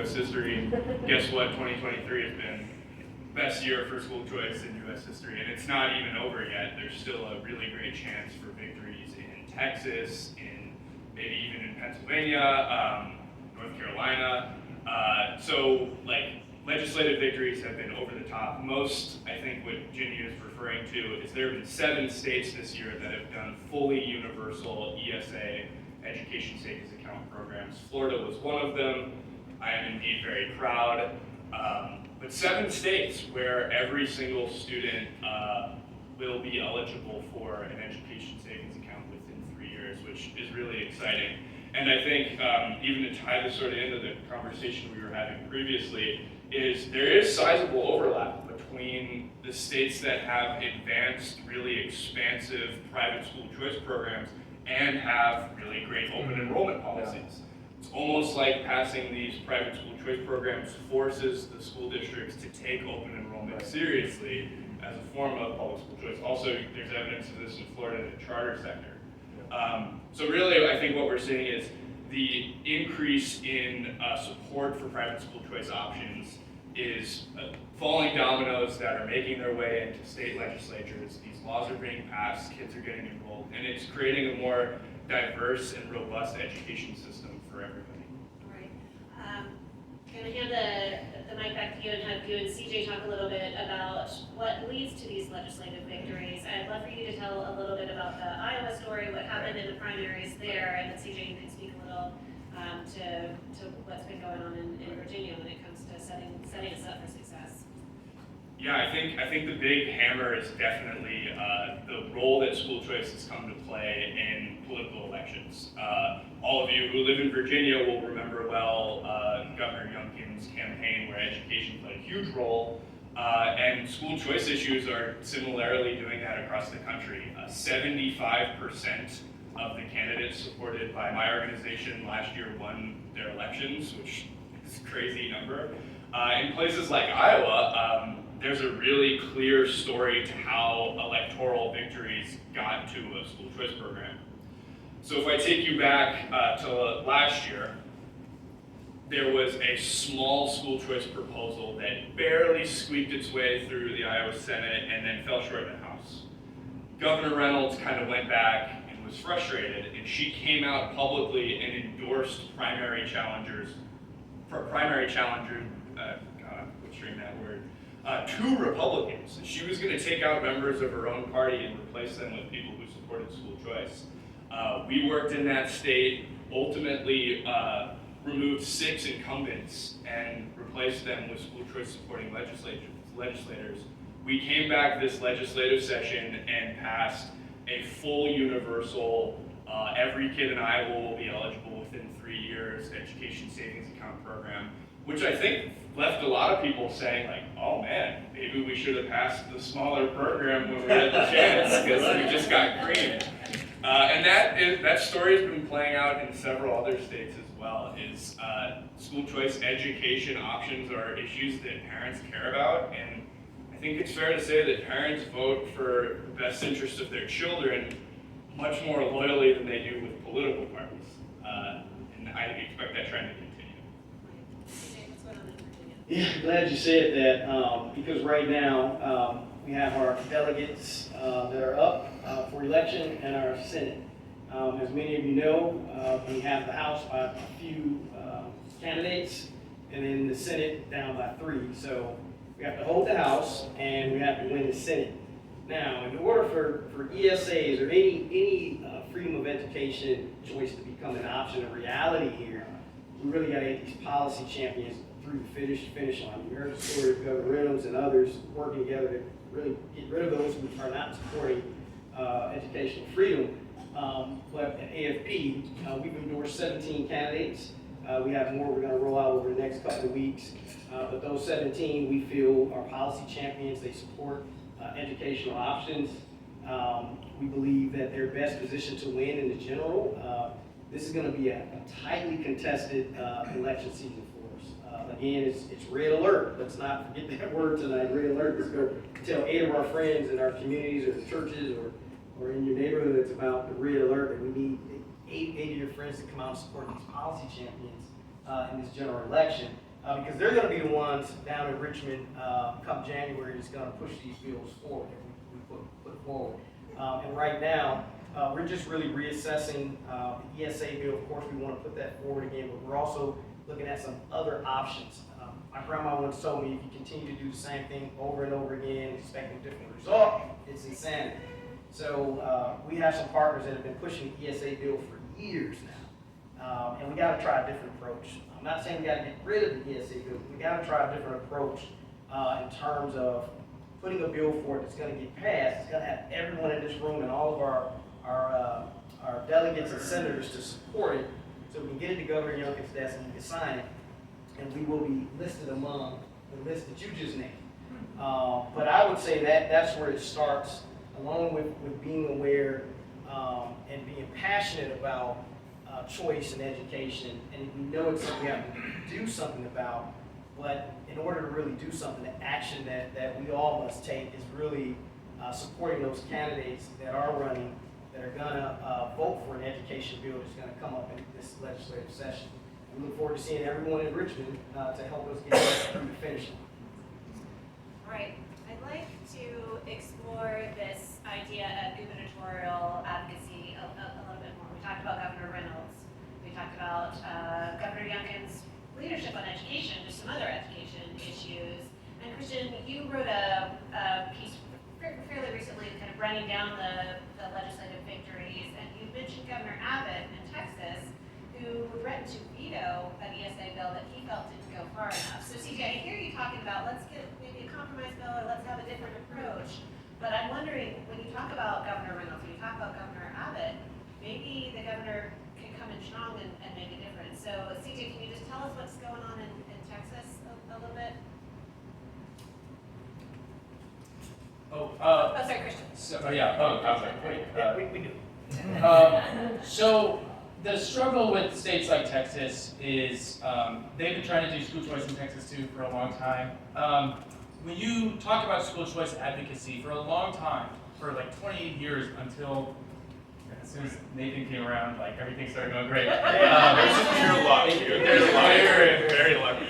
U.S. history. Guess what? 2023 has been best year for school choice in U.S. history, and it's not even over yet. There's still a really great chance for victories in Texas, in maybe even in Pennsylvania, North Carolina. So like legislative victories have been over the top. Most, I think what Ginny is referring to is there have been 7 states this year that have done fully universal ESA, education savings account programs. Florida was one of them. I am indeed very proud. But 7 states where every single student will be eligible for an education savings account within 3 years, which is really exciting. And I think even to tie this sort of into the conversation we were having previously, is there is sizable overlap between the states that have advanced, really expansive private school choice programs and have really great open enrollment policies. It's almost like passing these private school choice programs forces the school districts to take open enrollment seriously as a form of public school choice. Also, there's evidence of this in Florida in the charter sector. So really, I think what we're seeing is the increase in support for private school choice options is falling dominoes that are making their way into state legislatures. These laws are being passed, kids are getting enrolled, and it's creating a more diverse and robust education system for everybody. All right. Going to hand the mic back to you and have you and CJ talk a little bit about what leads to these legislative victories. I'd love for you to tell a little bit about the Iowa story, what happened in the primaries there, and then CJ, you can speak a little to what's been going on in Virginia when it comes to setting us up for success. Yeah, I think the big hammer is definitely the role that school choice has come to play in political elections. All of you who live in Virginia will remember well Governor Youngkin's campaign where education played a huge role, and school choice issues are similarly doing that across the country. 75% of the candidates supported by my organization last year won their elections, which is a crazy number. In places like Iowa, there's a really clear story to how electoral victories got to a school choice program. So if I take you back to last year, there was a small school choice proposal that barely squeaked its way through the Iowa Senate and then fell short in the House. Governor Reynolds kind of went back and was frustrated, and she came out publicly and endorsed primary challenger, butchering that word, 2 Republicans. She was going to take out members of her own party and replace them with people who supported school choice. We worked in that state, ultimately removed 6 incumbents and replaced them with school choice supporting legislators. We came back this legislative session and passed a full universal, every kid in Iowa will be eligible within 3 years education savings account program, which I think left a lot of people saying like, oh man, maybe we should have passed the smaller program when we had the chance because we just got creamed. And that story has been playing out in several other states as well, is school choice education options are issues that parents care about, and I think it's fair to say that parents vote for the best interest of their children much more loyally than they do with political parties. And I expect that trend to continue. CJ, what's going on in Virginia? Yeah, glad you said that, because right now we have our delegates that are up for election and our Senate. As many of you know, we have the House by a few candidates, and then the Senate down by 3. So we have to hold the House and we have to win the Senate. Now, in order for ESAs or any freedom of education choice to become an option, a reality here, we really got to get these policy champions through the finish line. You heard the story of Governor Reynolds and others working together to really get rid of those who are not supporting educational freedom. But at AFP, we've endorsed 17 candidates. We have more we're going to roll out over the next couple of weeks. But those 17 we feel are policy champions. They support educational options. We believe that they're best positioned to win in the general. This is going to be a tightly contested election season for us. Again, it's red alert. Let's not forget that word tonight, red alert. Let's go tell 8 of our friends in our communities or the churches or in your neighborhood about the red alert, that we need 8 of your friends to come out and support these policy champions in this general election. because they're going to be the ones down in Richmond come January that's going to push these bills forward that we put forward. And right now, we're just really reassessing the ESA bill. Of course, we want to put that forward again, but we're also looking at some other options. My grandma once told me, if you continue to do the same thing over and over again, expecting a different result, it's insanity. So we have some partners that have been pushing the ESA bill for years now, and we got to try a different approach. I'm not saying we got to get rid of the ESA bill, but we got to try a different approach in terms of putting a bill forward that's going to get passed. It's going to have everyone in this room and all of our delegates and senators to support it, so we can get it to Governor Youngkin's desk and he can sign it, and we will be listed among the list that you just named. But I would say that that's where it starts, along with being aware and being passionate about choice and education. And we know it's something we have to do something about, but in order to really do something, the action that we all must take is really supporting those candidates that are running, that are gonna vote for an education bill that's gonna come up in this legislative session. We look forward to seeing everyone in Richmond to help us get that through the finish line. All right, I'd like to explore this idea of gubernatorial advocacy a little bit more. We talked about Governor Reynolds. We talked about Governor Youngkin's leadership on education, just some other education issues. And Christian, you wrote a piece fairly recently kind of running down the legislative victories, and you mentioned Governor Abbott in Texas, who threatened to veto an ESA bill that he felt didn't go far enough. So CJ, I hear you talking about let's get maybe a compromise bill or let's have a different approach. But I'm wondering, when you talk about Governor Reynolds, when you talk about Governor Abbott, maybe the governor can come in strong and make a difference. So CJ, can you just tell us what's going on in Texas a little bit? Oh, Sorry, Christian. I was like, wait. Yeah, we do. So the struggle with states like Texas is they've been trying to do school choice in Texas too for a long time. When you talk about school choice advocacy for a long time, for like 20 years until as soon as Nathan came around, like everything started going great. You're lucky. You're very lucky.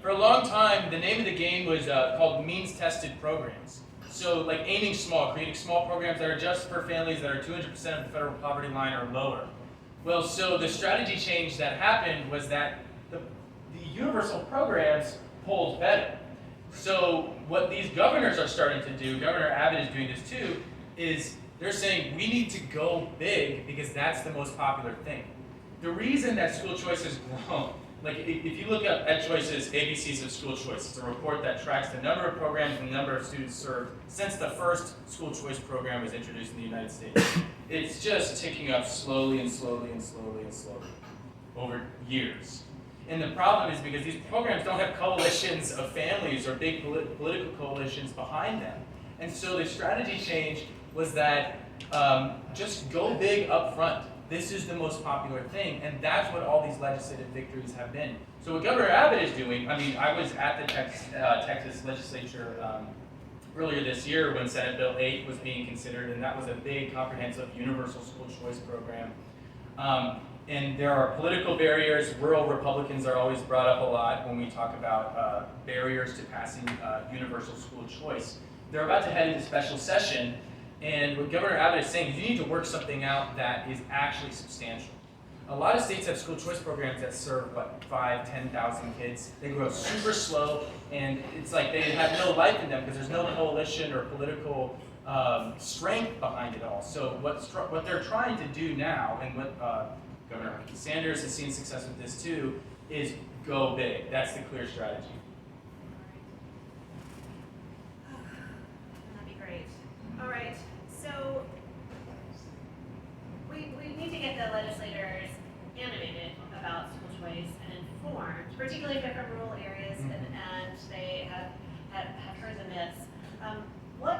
For a long time, the name of the game was called means-tested programs. So like aiming small, creating small programs that are just for families that are 200% of the federal poverty line or lower. Well, so the strategy change that happened was that the universal programs polled better. So what these governors are starting to do, Governor Abbott is doing this too, is they're saying we need to go big because that's the most popular thing. The reason that school choice has grown, like if you look up EdChoice's ABCs of School Choice, it's a report that tracks the number of programs and the number of students served since the first school choice program was introduced in the United States. It's just ticking up slowly and slowly and slowly and slowly over years. And the problem is because these programs don't have coalitions of families or big political coalitions behind them. And so the strategy change was that just go big up front. This is the most popular thing, and that's what all these legislative victories have been. So what Governor Abbott is doing, I mean, I was at the Texas legislature earlier this year when Senate Bill 8 was being considered, and that was a big, comprehensive, universal school choice program. And there are political barriers. Rural Republicans are always brought up a lot when we talk about barriers to passing universal school choice. They're about to head into special session, and what Governor Abbott is saying is you need to work something out that is actually substantial. A lot of states have school choice programs that serve, 5,000, 10,000 kids. They grow super slow, and it's like they have no life in them because there's no coalition or political strength behind it all. So what they're trying to do now, and what Governor Sanders has seen success with this too, is go big. That's the clear strategy. That'd be great. All right, so we need to get the legislators animated about school choice and informed, particularly if they're from rural areas and they have heard the myths.